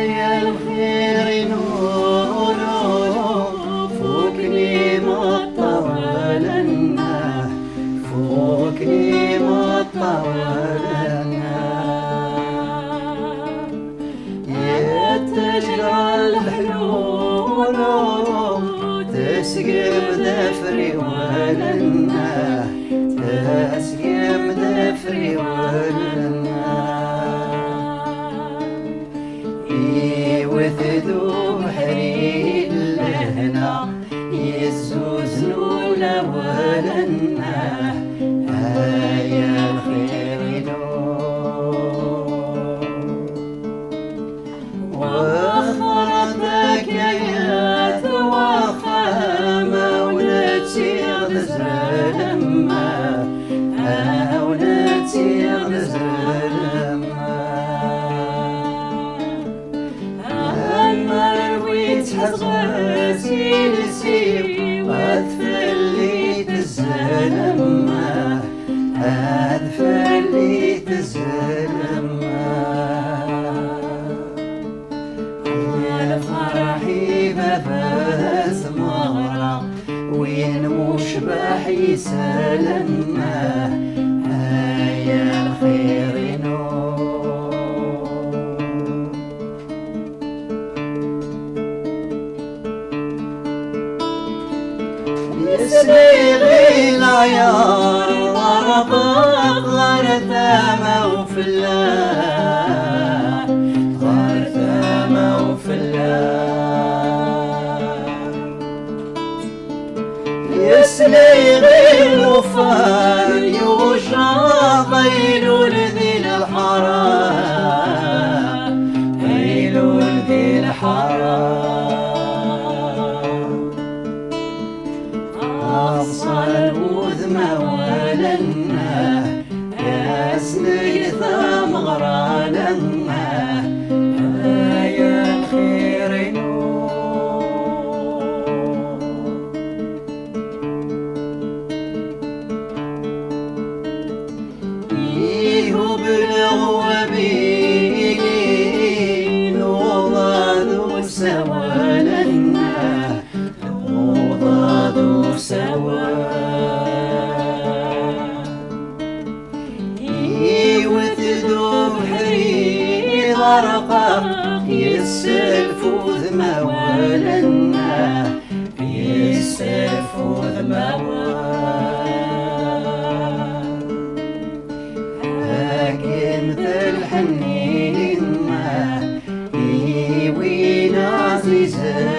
يا الخير نورو فوقني مطولنا فوقني مطولنا يتجرى الحلول تسقم ذفري ولنا تسقم ذفري ولنا وثدو بحري لهنا يزوز نولا ولنا يا الخير وخرتك يا توخامة ولتي غزلما ولتي غزلما حزغتي نسيب وأذفلي تزلما أذفلي تزلما يا فرحي بفاس مغرى وين مشبح يسلما يا الخير يسلي العيار ورقق غرثامة وفلاح غرثامة وفلاح يسلي الوفار يوشع قيلول ذي الحرام قيلول ذي الحرام أفصل وذمة ولنا يا سنيثة مغرالنا يا الخير إيهو بلغو بيني لوضادو سوالنا لوضادو سوا يوثدو بحري غرقا يسلفو ذما ولنا يسلفو ذما هاكم الحنين ما يوين عزيزة